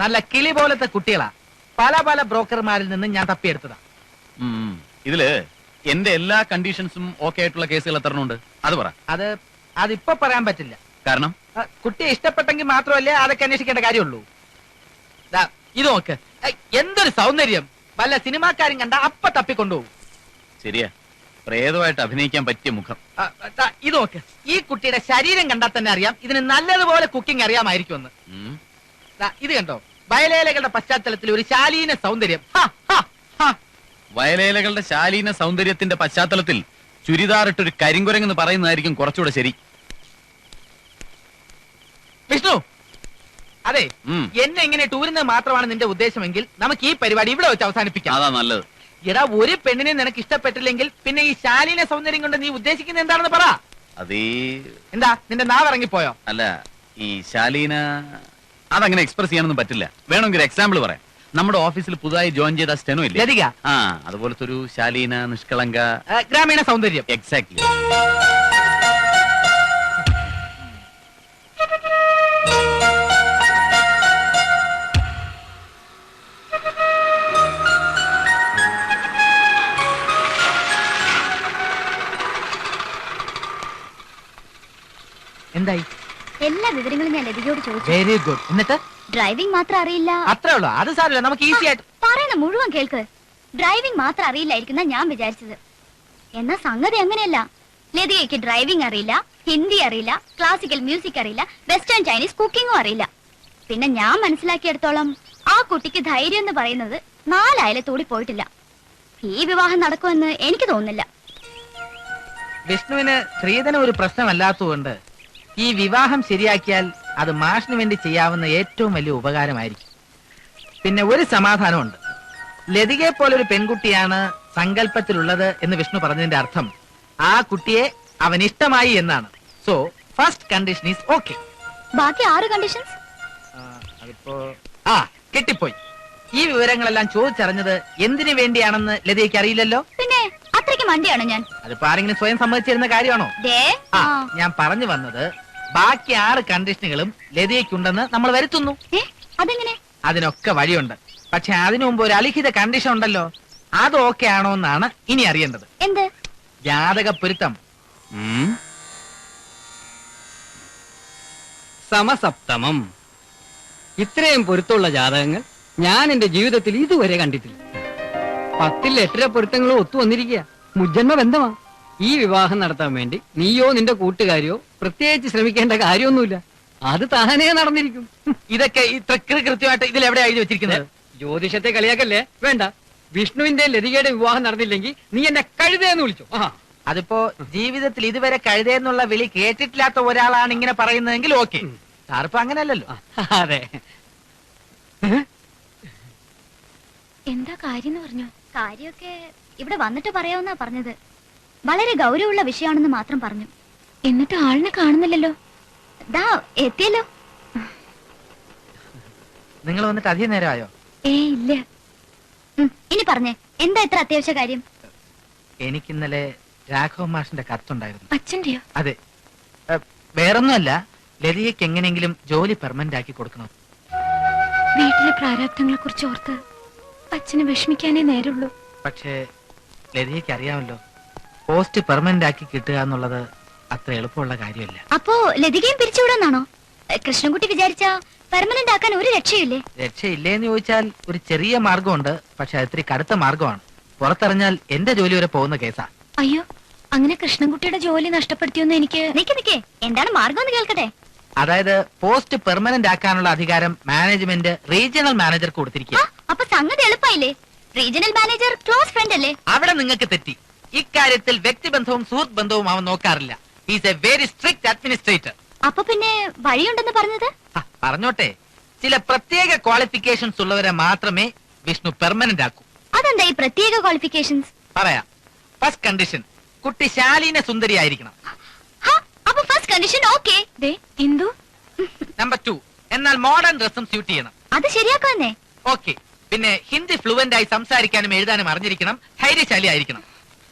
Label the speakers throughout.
Speaker 1: നല്ല കിളി പോലത്തെ കുട്ടികളാ. പല പല ബ്രോക്കർമാരിൽ നിന്ന് ഞാൻ തപ്പിയെടുത്തതാ.
Speaker 2: ഇതില് എന്റെ എല്ലാ കണ്ടീഷൻസും ഓക്കെ ആയിട്ടുള്ള കേസുകൾ എത്രണ്ണുണ്ട് അത് പറ.
Speaker 1: അതിപ്പോ പറയാൻ പറ്റില്ല.
Speaker 2: കാരണം
Speaker 1: കുട്ടിയെ ഇഷ്ടപ്പെട്ടെങ്കിൽ മാത്രമല്ലേ അതൊക്കെ അന്വേഷിക്കേണ്ട കാര്യമുള്ളൂ. ഇത് നോക്ക്, എന്തൊരു സൗന്ദര്യം. വല്ല സിനിമാക്കാരും കണ്ട അപ്പ തപ്പിക്കൊണ്ടുപോകും.
Speaker 2: ശരിയാ, പ്രേതമായിട്ട് അഭിനയിക്കാൻ പറ്റിയ മുഖം.
Speaker 1: ഇത് നോക്ക്, ഈ കുട്ടിയുടെ ശരീരം കണ്ടാൽ തന്നെ അറിയാം ഇതിന് നല്ലതുപോലെ കുക്കിംഗ് അറിയാമായിരിക്കുമെന്ന്. ഇത് കണ്ടോ, വയലേലകളുടെ പശ്ചാത്തലത്തിൽ ഒരു ശാലീന സൗന്ദര്യം.
Speaker 2: വയലേലകളുടെ ശാലീന സൗന്ദര്യത്തിന്റെ പശ്ചാത്തലത്തിൽ ചുരിദാറിട്ടൊരു കരിങ്കുരങ്ങെന്ന് പറയുന്നതായിരിക്കും കുറച്ചുകൂടെ ശരി.
Speaker 1: വിഷ്ണു, അതെ, എന്നെ ഇങ്ങനെ ടൂരിന് മാത്രമാണ് നിന്റെ ഉദ്ദേശമെങ്കിൽ നമുക്ക് ഈ പരിപാടി ഇവിടെ വെച്ച് അവസാനിപ്പിക്കാം.
Speaker 2: അതാ നല്ലത്.
Speaker 1: എടാ, ഒരു പെണ്ണിനെ നിനക്ക് ഇഷ്ടപ്പെട്ടില്ലെങ്കിൽ പിന്നെ ഈ ശാലീന സൗന്ദര്യം കൊണ്ട് നീ ഉദ്ദേശിക്കുന്നത് എന്താണെന്ന് പറ. എന്താ നിന്റെ നാവ് ഇറങ്ങിപ്പോയോ?
Speaker 2: അല്ല, ഈ ശാലീന അതങ്ങനെ എക്സ്പ്രസ് ചെയ്യാനൊന്നും പറ്റില്ല. വേണമെങ്കിൽ എക്സാമ്പിൾ പറയാം. നമ്മുടെ ഓഫീസിൽ പുതുതായി ജോയിൻ ചെയ്ത സ്റ്റെനോ ഇല്ലേ,
Speaker 1: ലതിക.
Speaker 2: അതുപോലത്തെ ഒരു ശാലീന, നിഷ്കളങ്ക,
Speaker 1: ഗ്രാമീണ സൗന്ദര്യം.
Speaker 2: എക്സാക്ട്ലി.
Speaker 1: എന്തായി?
Speaker 3: എല്ലാ വിവരങ്ങളും ഞാൻ ലതികയോട് ചോദിച്ചു.
Speaker 1: Very good. എന്നിട്ട്
Speaker 3: ഡ്രൈവിംഗ് മാത്രം അറിയില്ല.
Speaker 1: അത്രേ ഉള്ളൂ. അത് സാരമില്ല, നമുക്ക് ഈസി ആയിട്ട്
Speaker 3: പറയുന്ന മുഴുവൻ കേൾക്ക്. ഡ്രൈവിംഗ് മാത്രം അറിയില്ലായിരിക്കുന്ന ഞാൻ വിചാരിച്ചത്. എന്നാ സംഗതി അങ്ങനെയല്ല. ലതികയ്ക്ക് ഡ്രൈവിംഗ് അറിയില്ല, ഹിന്ദി അറിയില്ല, ക്ലാസിക്കൽ മ്യൂസിക് അറിയില്ല, വെസ്റ്റേൺ ചൈനീസ് കുക്കിങ്ങും അറിയില്ല. പിന്നെ ഞാൻ മനസ്സിലാക്കിയെടുത്തോളം ആ കുട്ടിക്ക് ധൈര്യം എന്ന് പറയുന്നത് 4 അയലത്തൂടി പോയിട്ടില്ല. ഈ വിവാഹം നടക്കുമെന്ന് എനിക്ക് തോന്നുന്നില്ല.
Speaker 1: വിഷ്ണുവിന് സ്ത്രീധനം ഒരു പ്രശ്നമല്ലാത്തതുകൊണ്ട് ഈ വിവാഹം ശരിയാക്കിയാൽ അത് മാഷിന് വേണ്ടി ചെയ്യാവുന്ന ഏറ്റവും വലിയ ഉപകാരമായിരിക്കും. പിന്നെ ഒരു സമാധാനമുണ്ട്. ലതികയെ പോലൊരു പെൺകുട്ടിയാണ് സങ്കല്പത്തിലുള്ളത് എന്ന് വിഷ്ണു പറഞ്ഞതിന്റെ അർത്ഥം ആ കുട്ടിയെ അവൻ ഇഷ്ടമായി എന്നാണ്. So first condition is okay.
Speaker 3: ബാക്കി 6 കണ്ടീഷൻസ്
Speaker 1: അതിപ്പോ കെട്ടിപ്പോയി. ഈ വിവരങ്ങളെല്ലാം ചോദിച്ചറിഞ്ഞത് എന്തിനു വേണ്ടിയാണെന്ന് ലതികയ്ക്ക് അറിയില്ലല്ലോ.
Speaker 3: പിന്നെ അത്രയ്ക്ക് മണ്ടിയാണ് ഞാൻ.
Speaker 1: അതിപ്പോ ആരെങ്കിലും സ്വയം സമ്മതിച്ചിരുന്ന കാര്യമാണോ? ഞാൻ പറഞ്ഞു വന്നത് ബാക്കി 6 കണ്ടീഷനുകളും ലതികയ്ക്കുണ്ടെന്ന് നമ്മൾ വരുത്തുന്നു.
Speaker 3: അതെങ്ങനെ?
Speaker 1: അതിനൊക്കെ വഴിയുണ്ട്. പക്ഷെ അതിനു മുമ്പ് ഒരു അലിഖിത കണ്ടീഷൻ ഉണ്ടല്ലോ. അത് ഓക്കെ ആണോ എന്നാണ് ഇനി അറിയേണ്ടത്.
Speaker 3: എന്ത്?
Speaker 1: ജാതക പൊരുത്തം.
Speaker 4: സമസപ്തമം. ഇത്രയും പൊരുത്തമുള്ള ജാതകങ്ങൾ ഞാൻ എന്റെ ജീവിതത്തിൽ ഇതുവരെ കണ്ടിട്ടില്ല. 10ൽ 8 പൊരുത്തങ്ങളും ഒത്തു വന്നിരിക്കുക. മുജ്ജന്മ ബന്ധമാ. ഈ വിവാഹം നടത്താൻ വേണ്ടി നീയോ നിന്റെ കൂട്ടുകാരിയോ പ്രത്യേകിച്ച് ശ്രമിക്കേണ്ട കാര്യമൊന്നുമില്ല. അത് താനേ നടന്നിരിക്കും.
Speaker 1: ഇതൊക്കെ ഇത്ര കൃത്യമായിട്ട് ഇതിൽ എവിടെ എഴുതി വെച്ചിരിക്കുന്നത്?
Speaker 4: ജ്യോതിഷത്തെ കളിയാക്കല്ലേ. വേണ്ട. വിഷ്ണുവിന്റെ ലതികയുടെ വിവാഹം നടന്നില്ലെങ്കിൽ നീ എന്നെ കഴുതയെന്ന് വിളിച്ചു.
Speaker 1: അതിപ്പോ ജീവിതത്തിൽ ഇതുവരെ കഴുതയെന്നുള്ള വിളി കേട്ടിട്ടില്ലാത്ത ഒരാളാണ് ഇങ്ങനെ പറയുന്നതെങ്കിൽ ഓക്കെ. സാറിപ്പോ അങ്ങനെയല്ലല്ലോ.
Speaker 4: അതെ.
Speaker 3: എന്താ കാര്യം എന്ന് പറഞ്ഞു? കാര്യമൊക്കെ ഇവിടെ വന്നിട്ട് പറയാവുന്നാ പറഞ്ഞത്. വളരെ ഗൗരവമുള്ള വിഷയമാണെന്ന് മാത്രം പറഞ്ഞു. എന്നിട്ട് ആളിനെ കാണുന്നില്ലല്ലോ. ദാ എത്തിയല്ലോ.
Speaker 1: നിങ്ങൾ വന്നിട്ട് അധികം നേരമായോ?
Speaker 3: ഇല്ല. ഇനി പറഞ്ഞേ, എന്താ ഇത്ര അത്യാവശ്യ കാര്യം?
Speaker 1: എനിക്കിന്നലെ രാഘവ മാഷിന്റെ കത്തുണ്ടായിരുന്നു.
Speaker 3: അച്ഛന്റെയോ?
Speaker 1: അതെ. വേറൊന്നുമല്ല, ലതികയ്ക്ക് എങ്ങനെയെങ്കിലും ജോലി പെർമനന്റ് ആക്കി കൊടുക്കണം.
Speaker 3: വീട്ടിലെ പ്രാരാബ്ദങ്ങളെ കുറിച്ച് ഓർത്ത് അച്ഛന് വിഷമിക്കാനേ നേരുള്ളൂ.
Speaker 1: പക്ഷേ ലതികയ്ക്ക് അറിയാമല്ലോ, പോസ്റ്റ് പെർമനന്റ് ആക്കി കിട്ടുക എന്നുള്ളത് അത്ര എളുപ്പമുള്ള കാര്യമല്ല.
Speaker 3: അപ്പോ ലതികയും പിരിച്ചുവിടാന്നാണോ? കൃഷ്ണൻകുട്ടി വിചാരിച്ച പെർമനന്റ് ആക്കാൻ ഒരു രക്ഷയില്ലേ?
Speaker 1: രക്ഷയില്ലേന്ന് ചോദിച്ചാൽ ഒരു ചെറിയ മാർഗമുണ്ട്. പക്ഷെ അത് ഇത്തിരി കടുത്ത മാർഗമാണ്. പുറത്തിറങ്ങിയാൽ എന്റെ ജോലി വരെ പോകുന്ന കേസാ.
Speaker 3: അയ്യോ, അങ്ങനെ കൃഷ്ണൻകുട്ടിയുടെ ജോലി നഷ്ടപ്പെടുത്തിയൊന്ന് എനിക്ക്. നിക്കേ, എന്താണ് മാർഗം എന്ന് കേൾക്കട്ടെ.
Speaker 1: അതായത് പോസ്റ്റ് പെർമനന്റ് ആക്കാനുള്ള അധികാരം മാനേജ്മെന്റ് റീജിയണൽ മാനേജർക്ക് കൊടുത്തിരിക്കുക.
Speaker 3: അപ്പൊ സംഗതി എളുപ്പമായില്ലേ? റീജിയണൽ മാനേജർ ക്ലോസ് ഫ്രണ്ട് അല്ലേ?
Speaker 1: അവിടെ നിങ്ങൾക്ക് തെറ്റി. ഇക്കാര്യത്തിൽ വ്യക്തിബന്ധവും സുഹൃത്ത് ബന്ധവും അവൻ നോക്കാറില്ല. Is A very strict administrator.
Speaker 3: അപ്പൊ പിന്നെ വഴിയുണ്ടെന്ന് പറഞ്ഞത്?
Speaker 1: പറഞ്ഞോട്ടെ, ചില പ്രത്യേക ക്വാളിഫിക്കേഷൻസ് ഉള്ളവരെ മാത്രമേ വിഷ്ണു പെർമനന്റ് ആക്കൂ.
Speaker 3: അതെന്താ ഈ പ്രത്യേക ക്വാളിഫിക്കേഷൻസ്?
Speaker 1: പറയാം. ഫസ്റ്റ് കണ്ടീഷൻ, കുട്ടി ശാലീന സുന്ദരിയായിരിക്കണം.
Speaker 3: അപ്പൊ ഫസ്റ്റ് കണ്ടീഷൻ ഓക്കെ.
Speaker 1: നമ്പർ 2, എന്നാൽ മോഡേൺ ഡ്രസ്സും സ്യൂട്ട് ചെയ്യണം.
Speaker 3: അത് ശരിയാക്കാന്നേ.
Speaker 1: ഓക്കെ. പിന്നെ ഹിന്ദി ഫ്ലുവന്റ് ആയി സംസാരിക്കാനും എഴുതാനും അറിഞ്ഞിരിക്കണം. ധൈര്യശാലി ആയിരിക്കണം.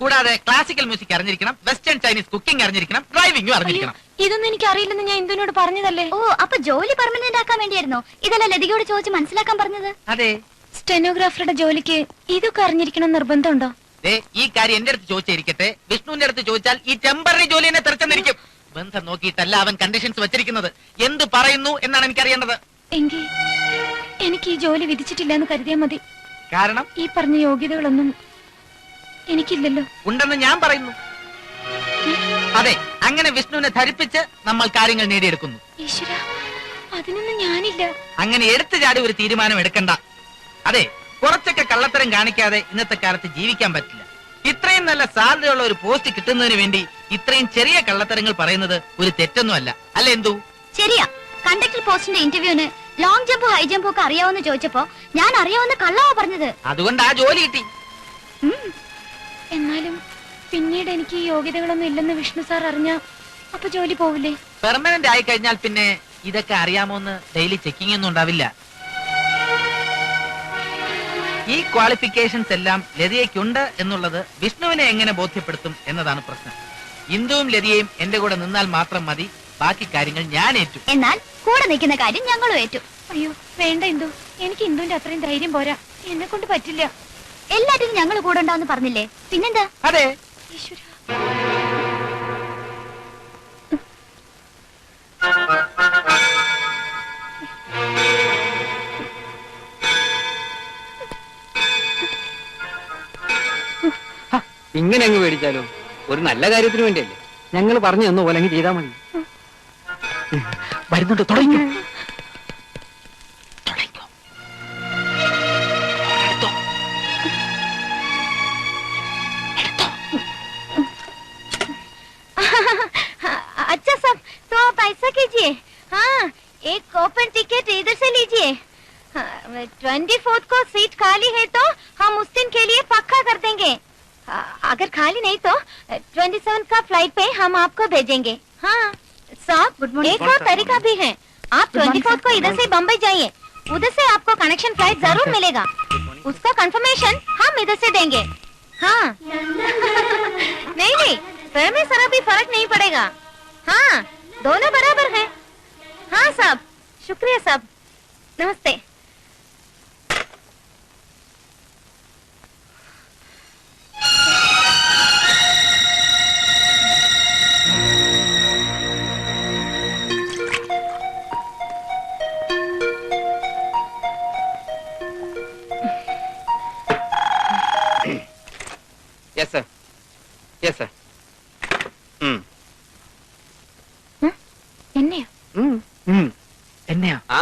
Speaker 1: കൂടാതെ ക്ലാസിക്കൽ മ്യൂസിക് അറിഞ്ഞിരിക്കണം, വെസ്റ്റേൺ ചൈനീസ് കുക്കിംഗ് അറിഞ്ഞിരിക്കണം, ഡ്രൈവിംഗും അറിഞ്ഞിരിക്കണം.
Speaker 3: ഇതൊന്നും എനിക്ക് അറിയില്ലെന്ന് ഞാൻ ഇന്ദുവിനോട് പറഞ്ഞതല്ലേ. ഓ, അപ്പൊ ജോലി പെർമനന്റ് ആക്കാൻ വേണ്ടിയായിരുന്നോ ഇതല്ല ലതികയോട് ചോദിച്ച് മനസ്സിലാക്കാൻ പറഞ്ഞത്?
Speaker 1: അതെ.
Speaker 3: സ്റ്റെനോഗ്രാഫറുടെ ജോലിക്ക് ഇതൊക്കെ അറിഞ്ഞിരിക്കണം നിർബന്ധമുണ്ടോ?
Speaker 1: ഈ കാര്യം എന്റെ അടുത്ത് ചോദിച്ചിരിക്കട്ടെ, വിഷ്ണുവിന്റെ അടുത്ത് ചോദിച്ചാൽ ഈ ടെമ്പററി ജോലി എന്നെ തെറിച്ചെന്നിരിക്കും. ബന്ധം നോക്കിയിട്ടല്ല അവൻ കണ്ടീഷൻസ് വെച്ചിരിക്കുന്നത്. എന്ത് പറയുന്നു എന്നാണ് എനിക്ക് അറിയേണ്ടത്.
Speaker 3: എങ്കിൽ എനിക്ക് ഈ ജോലി വിധിച്ചിട്ടില്ല എന്ന് കരുതിയാൽ മതി.
Speaker 1: കാരണം
Speaker 3: ഈ പറഞ്ഞ യോഗ്യതകളൊന്നും എനിക്കില്ലല്ലോ.
Speaker 1: ഉണ്ടെന്ന് ഞാൻ പറയുന്നു. അതെ, അങ്ങനെ വിഷ്ണുവിനെ ധരിപ്പിച്ച് നമ്മൾ കാര്യങ്ങൾ നേടിയെടുക്കുന്നു.
Speaker 3: ഈശ്വര, അതിനൊന്നും ഞാനില്ല.
Speaker 1: അങ്ങനെ എടുത്തു ചാടി ഒരു തീരുമാനം എടുക്കണ്ട. അതെ, കുറച്ചൊക്കെ കള്ളത്തരം കാണിക്കാതെ ഇന്നത്തെ കാലത്ത് ജീവിക്കാൻ പറ്റില്ല. ഇത്രയും നല്ല സാലറി ഉള്ള ഒരു പോസ്റ്റ് കിട്ടുന്നതിന് വേണ്ടി ഇത്രയും ചെറിയ കള്ളത്തരങ്ങൾ പറയുന്നത് ഒരു തെറ്റൊന്നുമല്ല. അല്ല എന്തു?
Speaker 3: ശരിയാ. കണ്ടക്ടർ പോസ്റ്റിന്റെ ഇന്റർവ്യൂവിന് ലോങ് ജമ്പ് ഹൈ ജമ്പ് ഒക്കെ അറിയാവുന്ന ചോദിച്ചപ്പോ ഞാൻ അറിയാവുന്ന കള്ളവാ പറഞ്ഞത്.
Speaker 1: അതുകൊണ്ട് ആ ജോലി കിട്ടി.
Speaker 3: എന്നാലും പിന്നീട് എനിക്ക് ഈ യോഗ്യതകളൊന്നും ഇല്ലെന്ന് വിഷ്ണു സാർ അറിഞ്ഞ അപ്പൊ ജോലി പോവില്ലേ?
Speaker 1: പെർമനന്റ് ആയി കഴിഞ്ഞാൽ പിന്നെ ഇതൊക്കെ അറിയാമോന്ന് ഡെയിലി ചെക്കിംഗ് ഒന്നും ഉണ്ടാവില്ല. ഈ ക്വാളിഫിക്കേഷൻസ് എല്ലാം ലതികയ്ക്കുണ്ട് എന്നുള്ളത് വിഷ്ണുവിനെ എങ്ങനെ ബോധ്യപ്പെടുത്തും എന്നതാണ് പ്രശ്നം. ഇന്ദുവും ലതികയും എന്റെ കൂടെ നിന്നാൽ മാത്രം മതി. ബാക്കി കാര്യങ്ങൾ ഞാൻ ഏറ്റു.
Speaker 3: എന്നാൽ കൂടെ നിൽക്കുന്ന കാര്യം ഞങ്ങളും ഏറ്റു. അയ്യോ വേണ്ട ഇന്ദു, എനിക്ക് ഇന്ദുവിന്റെ അത്രയും ധൈര്യം പോരാ. എന്നെ കൊണ്ട് പറ്റില്ല. എല്ലാറ്റിനും ഞങ്ങൾ കൂടെ ഉണ്ടാവുന്ന പറഞ്ഞില്ലേ, പിന്നെന്താ?
Speaker 1: അതെ.
Speaker 3: ഈശ്വര,
Speaker 4: ഇങ്ങനെ അങ്ങ് പേടിച്ചാലോ? ഒരു നല്ല കാര്യത്തിന് വേണ്ടിയല്ലേ. ഞങ്ങൾ പറഞ്ഞു തന്ന പോലെ അങ്ങ് ചെയ്താൽ മതി.
Speaker 1: വരുന്നുണ്ട്, തുടങ്ങി.
Speaker 3: अच्छा सब तो आप ऐसा कीजिए, हाँ एक ओपन टिकट इधर से लीजिए. 24 को सीट खाली है तो हम उस दिन के लिए पक्का कर देंगे. अगर खाली नहीं तो 27 का फ्लाइट पे हम आपको भेजेंगे. हाँ साहब, एक और तरीका भी है. आप 24 को इधर से बम्बई जाइए. उधर से आपको कनेक्शन फ्लाइट जरूर मिलेगा. उसका कंफर्मेशन हम इधर से देंगे. हाँ नहीं नहीं, फैर में जरा भी फर्क नहीं पड़ेगा. हाँ दोनों बराबर हैं. हाँ साहब, शुक्रिया साहब, नमस्ते.
Speaker 4: Yes sir. Yes sir.
Speaker 3: എന്നെയോ?
Speaker 1: എന്നെയാ?
Speaker 4: ആ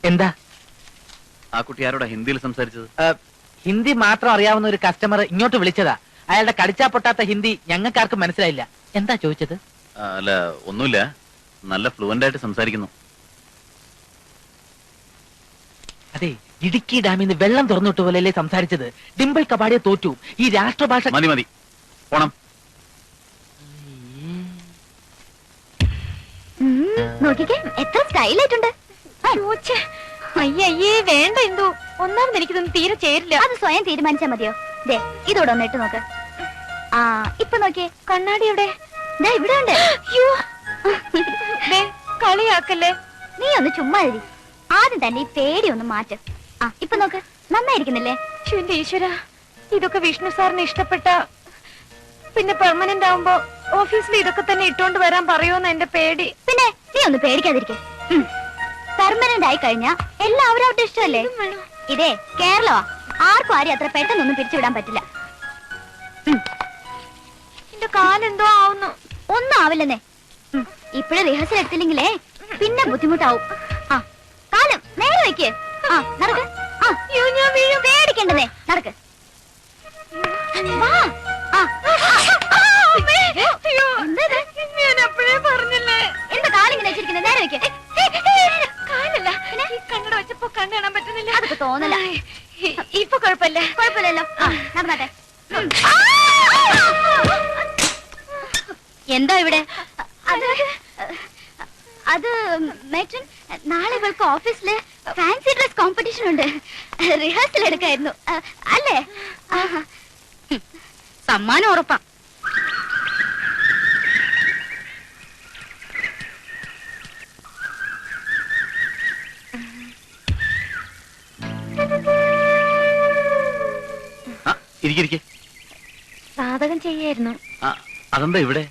Speaker 1: എന്താ?
Speaker 2: ആ കുട്ടി ആരോടാ ഹിന്ദിയിൽ സംസാരിച്ചത്?
Speaker 1: ഹിന്ദി മാത്രം അറിയാവുന്ന ഒരു കസ്റ്റമർ ഇങ്ങോട്ട് വിളിച്ചതാ. അയാളുടെ കടിച്ചാ പൊട്ടാത്ത ഹിന്ദി ഞങ്ങൾക്കാർക്കും മനസ്സിലായില്ല. എന്താ ചോദിച്ചത്?
Speaker 2: അല്ല ഒന്നുമില്ല, നല്ല ഫ്ലുവന്റ് ആയിട്ട് സംസാരിക്കുന്നു.
Speaker 1: അതെ, ഇടുക്കി ഡാമിൽ നിന്ന് വെള്ളം തുറന്നിട്ട് പോലെയല്ലേ സംസാരിച്ചത്. ഡിംപിൾ കപാടിയെ തോറ്റു. ഈ രാഷ്ട്രഭാഷ
Speaker 2: മതി മതി, പോണം.
Speaker 3: നോക്കിക്കേ, എത്ര സ്റ്റൈലായിട്ടുണ്ട്. അയ്യേ വേണ്ട എന്തു, ഒന്നാമത് എനിക്കിതൊന്നും തീരെ ചേരില്ല. അത് സ്വയം തീരുമാനിച്ചാ മതിയോ? ദേ ഇതോടെ ഒന്ന് ഇട്ട് നോക്ക്. ആ ഇപ്പൊ നോക്കിയേ, കണ്ണാടി എവിടെ? ഇവിടെ ഉണ്ട്. കളിയാക്കല്ലേ, നീ ഒന്ന് ചുമ്മാ എഴുതി. ആദ്യം തന്നെ ഈ പേടി ഒന്ന് മാറ്റ്. ആ ഇപ്പൊ നോക്ക്, നന്നായിരിക്കുന്നില്ലേ? എന്റെ ഈശ്വര, ഇതൊക്കെ വിഷ്ണു സാറിന് ഇഷ്ടപ്പെട്ട പിന്നെ പെർമനന്റ് ആവുമ്പോ ഓഫീസിൽ ഇതൊക്കെ തന്നെ ഇട്ടോണ്ട് വരാൻ പറയുമെന്ന് എന്റെ പേടി. പിന്നെ നീ ഒന്ന് പേടിക്കാതിരിക്കെ. പെർമനന്റ് ആയി കഴിഞ്ഞാ എല്ലാവരും അവരുടെ ഇഷ്ടമല്ലേ. ഇതേ കേരളമാ, ആർക്കും ആരും അത്ര പെട്ടെന്നൊന്നും പിരിച്ചുവിടാൻ പറ്റില്ല. എന്റെ കാലെന്തോ ആവുന്നു. ഒന്നും ആവില്ലെന്നേ. ഇപ്പഴും റിഹേഴ്സൽ എടുത്തില്ലെങ്കിലേ പിന്നെ ബുദ്ധിമുട്ടാവും. ആ കാലം നേരെ വയ്ക്ക്. ആ നടക്ക്. ആ ഞാൻ വീഴും. പേടിക്കണ്ടതേ, നടക്ക്. എന്താ കാലിങ്ങനെ വെച്ചിരിക്കുന്നത്? നേരെ വെക്ക്. കാലല്ല, കണ്ണട വെച്ചപ്പോ കണ്ണ് കാണാൻ പറ്റുന്നില്ല. അതൊക്കെ തോന്നല. ഇപ്പൊ കുഴപ്പമില്ലല്ലോ. നടന്നാട്ടെ. എന്താ ഇവിടെ? അത് മേറ്റൻ, നാളെ ഇവൾക്ക് ഓഫീസില് ഫാൻസി ഡ്രസ് കോമ്പറ്റീഷൻ ഉണ്ട്. റിഹേഴ്സൽ എടുക്കായിരുന്നു. അല്ലേ?
Speaker 5: സമ്മാനം ഉറപ്പാ.
Speaker 2: ഇരിക്കെ.
Speaker 5: സാധകം ചെയ്യായിരുന്നു.
Speaker 2: അതെന്താ ഇവിടെ?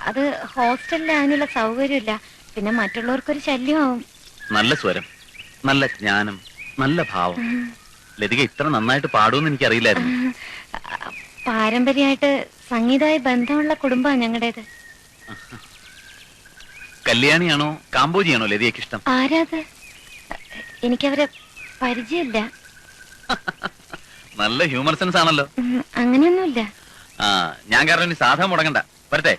Speaker 5: അത് ഹോസ്റ്റലിൽ അതിനുള്ള സൗകര്യമില്ല. പിന്നെ മറ്റുള്ളവർക്കൊരു ശല്യമാവും.
Speaker 2: നല്ല സ്വരം, നല്ല ജ്ഞാനം, നല്ല ഭാവം. ലതിക ഇത്ര നന്നായിട്ട് പാടുമെന്ന് എനിക്കറിയില്ലായിരുന്നു.
Speaker 5: പാരമ്പര്യമായിട്ട് സംഗീതമായി ബന്ധമുള്ള കുടുംബമാണ് ഞങ്ങളുടേത്.
Speaker 2: കല്യാണിയാണോ കാമ്പോജിയാണോ ലതികയ്ക്ക് ഇഷ്ടം?
Speaker 5: ആരാത്? എനിക്കവരെ പരിചയമില്ല.
Speaker 2: നല്ല ഹ്യൂമർ സെൻസ് ആണല്ലോ.
Speaker 5: അങ്ങനെയൊന്നുമില്ല.
Speaker 2: ഞാൻ കാരണം ഇനി സാധനം മുടങ്ങണ്ട. വരട്ടെ.